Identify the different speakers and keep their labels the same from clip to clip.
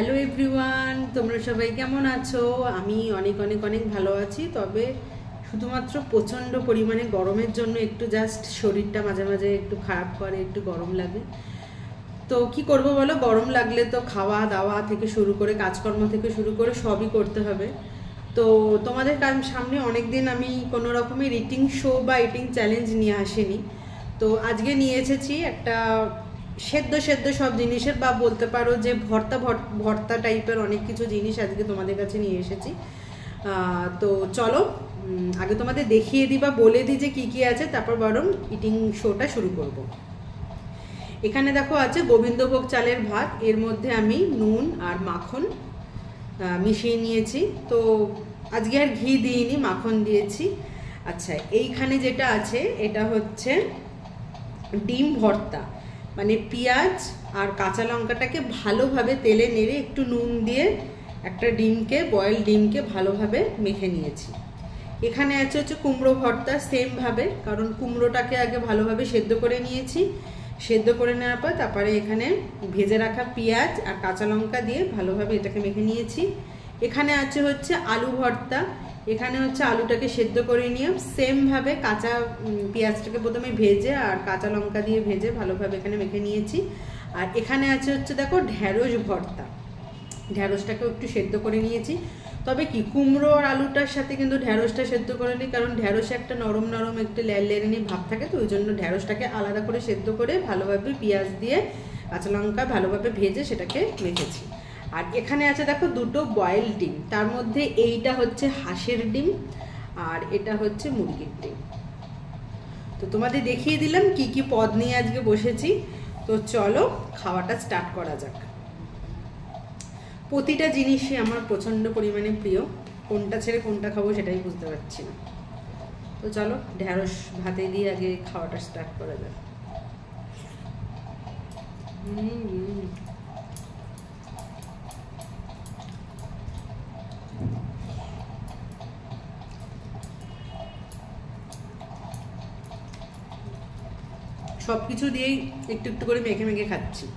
Speaker 1: Hello everyone, তোমরা সবাই কেমন আছো? আমি অনেক অনেক অনেক ভালো আছি। তবে শুধুমাত্র প্রচণ্ড পরিমাণে গরমের জন্য একটু জাস্ট শরীরটা মাঝে মাঝে একটু খারাপ করে, একটু গরম লাগে। তো কি করব বলো, গরম লাগলে তো খাওয়া দাওয়া থেকে শুরু করে কাজকর্ম থেকে শুরু করে সবই করতে হবে। তো তোমাদের সামনে অনেক দিন আমি কোনো রকমের ইটিং শো বা ইটিং চ্যালেঞ্জ নিয়ে আসিনি। তো আজকে নিয়ে এসেছি একটা সেদ্ধ সেদ্ধ সব জিনিসের, বা বলতে পারো যে ভর্তা ভর্তা টাইপের অনেক কিছু জিনিস আজকে তোমাদের কাছে নিয়ে এসেছি। তো চলো আগে তোমাদের দেখিয়ে দিই বা বলে দিই যে কী কী আছে, তারপর বরং ইটিং শোটা শুরু করব। এখানে দেখো আছে গোবিন্দভোগ চালের ভাত, এর মধ্যে আমি নুন আর মাখন মিশিয়ে নিয়েছি। তো আজকে আর ঘি দিইনি, মাখন দিয়েছি। আচ্ছা, এইখানে যেটা আছে এটা হচ্ছে ডিম ভর্তা, মানে পেঁয়াজ আর কাঁচা লঙ্কাটাকে ভালোভাবে তেলে নেড়ে একটু নুন দিয়ে একটা বয়েল ডিমকে ভালোভাবে মেখে নিয়েছি। এখানে হচ্ছে কুমড়ো ভর্তা, সেমভাবে, কারণ কুমড়োটাকে আগে ভালোভাবে সেদ্ধ করে নিয়েছি। সেদ্ধ করে নেওয়ার পর তারপরে এখানে ভেজে রাখা পেঁয়াজ আর কাঁচা লঙ্কা দিয়ে ভালোভাবে এটাকে মেখে নিয়েছি। এখানে হচ্ছে আলু ভর্তা। এখানে আলুটাকে সেদ্ধ করে নিয়ে সেমভাবে কাঁচা পেঁয়াজটাকে প্রথমে ভেজে আর কাঁচা লঙ্কা দিয়ে ভেজে ভালোভাবে এখানে মেখে নিয়েছি। আর এখানে হচ্ছে দেখো ঢ্যাঁড়স ভর্তা, ঢ্যাঁড়সটাকেও একটু সেদ্ধ করে নিয়েছি। তবে কি কুমড়ো আর আলুটার সাথে কিন্তু ঢ্যাঁড়সটা সেদ্ধ করে নিই, কারণ ঢ্যাঁড়সে একটা নরম নরম একটু লেরলেরানি ভাব থাকে, তো ওই জন্য ঢ্যাঁড়সটাকে আলাদা করে সেদ্ধ করে ভালোভাবে পেঁয়াজ দিয়ে কাঁচা লঙ্কা ভালোভাবে ভেজে সেটাকে মেখেছি। আর এখানে আছে দেখো দুটো বয়েল ডিম, তার মধ্যে এইটা হচ্ছে হাঁসের ডিম আর এটা হচ্ছে মুরগির ডিম। তো তোমাদের দেখিয়ে দিলাম কি কি পদ নিয়ে আজকে বসেছি। তো চলো খাওয়াটা স্টার্ট করা যাক। প্রতিটা জিনিসই আমার প্রচণ্ড পরিমাণে প্রিয়, কোনটা ছেড়ে কোনটা খাবো সেটাই বুঝতে পারছি না। তো চলো ঢ্যাঁড়স ভাতে দিয়ে আগে খাওয়াটা স্টার্ট করা যাক। সব কিছু দিয়েই একটু একটু করে মেখে মেখে খাচ্ছি।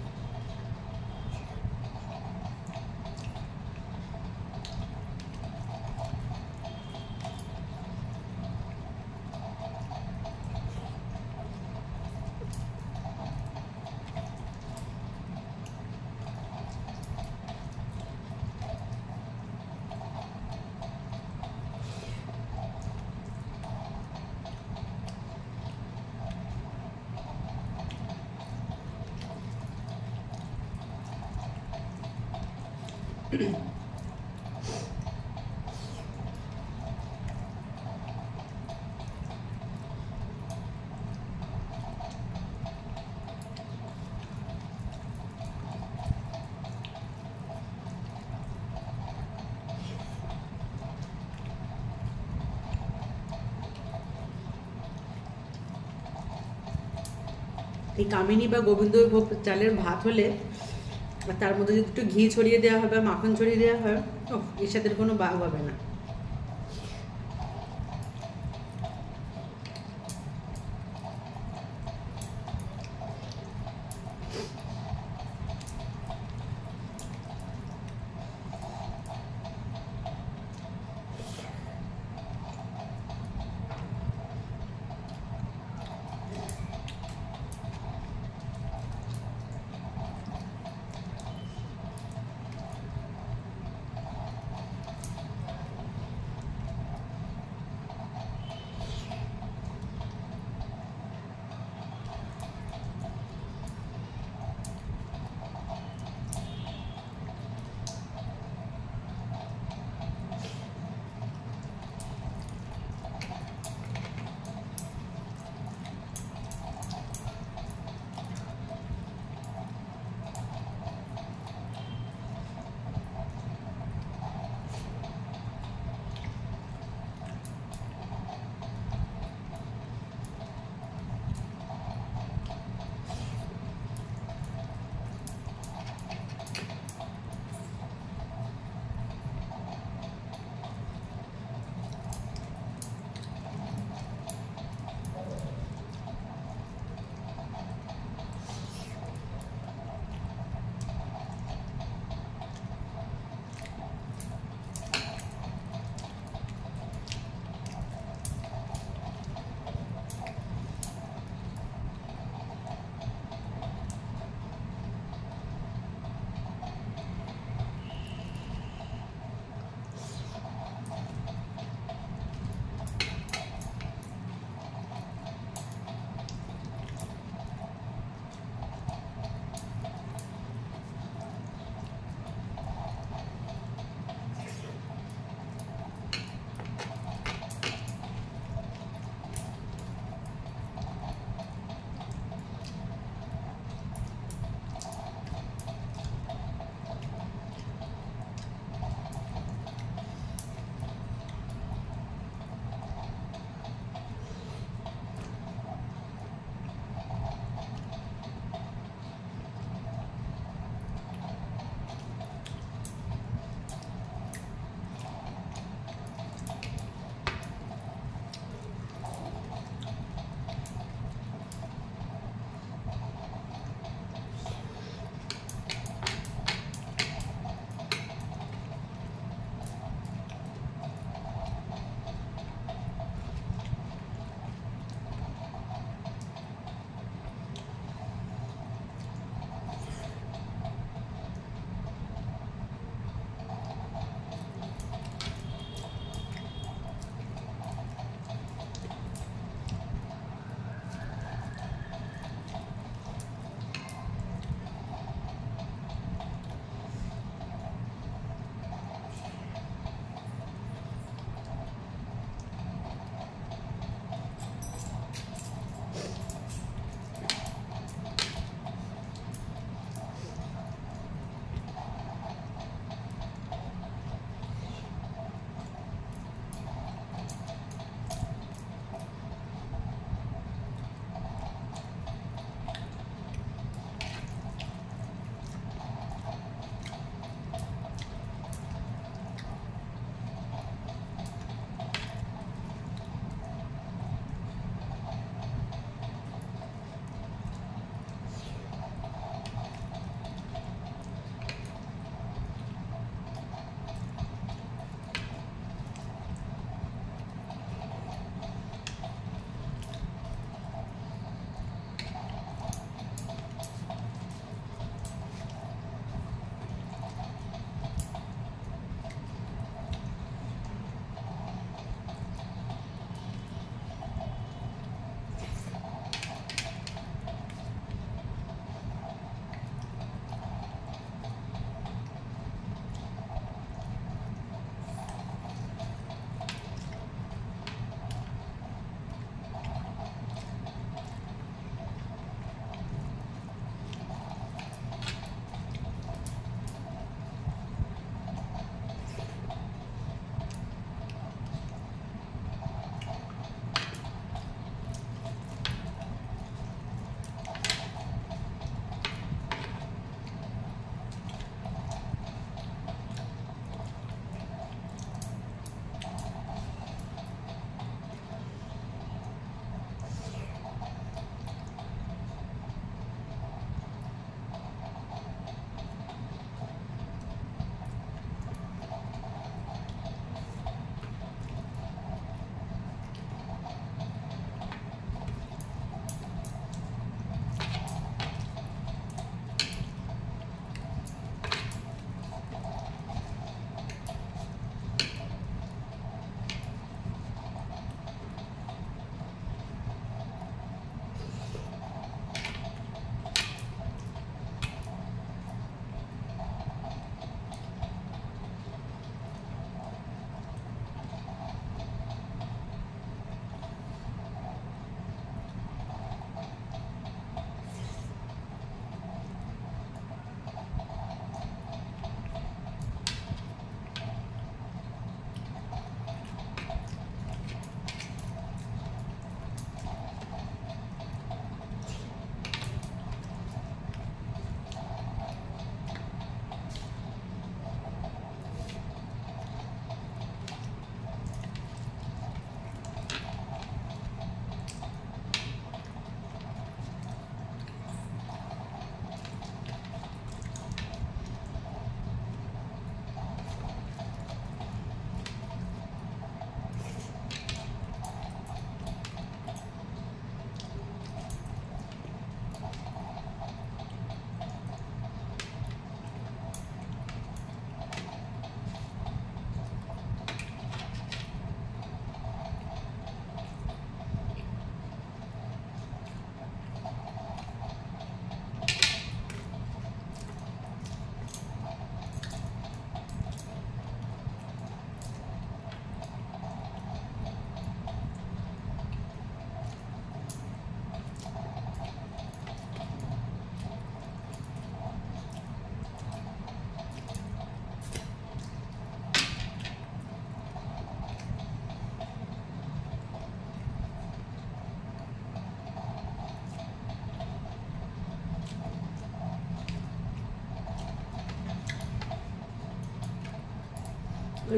Speaker 1: এই কামিনী বা গোবিন্দভোগ চালের ভাত হলে আর তার মধ্যে যদি একটু ঘি ছড়িয়ে দেওয়া হবে, মাখন ছড়িয়ে দেওয়া হয়, এর সাথে কোনো বাগ হবে না।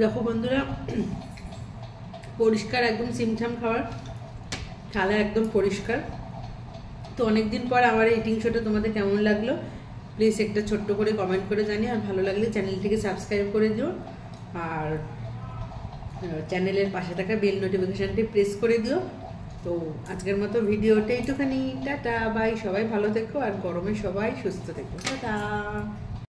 Speaker 1: দেখো বন্ধুরা, পরিষ্কার একদম সিমঠাম খাবার, থালা একদম পরিষ্কার। তো অনেকদিন পর আমার ইটিং শোটা তোমাদের কেমন লাগলো প্লিজ একটা ছোট্ট করে কমেন্ট করে জানিও, আর ভালো লাগলে চ্যানেলটিকে সাবস্ক্রাইব করে দিও, আর চ্যানেলের পাশে থাকা বেল নোটিফিকেশানটি প্রেস করে দিও। তো আজকের মতো ভিডিওটা এইটুখানি, টাটা বাই, সবাই ভালো থেকো আর গরমে সবাই সুস্থ থেকো, টাটা।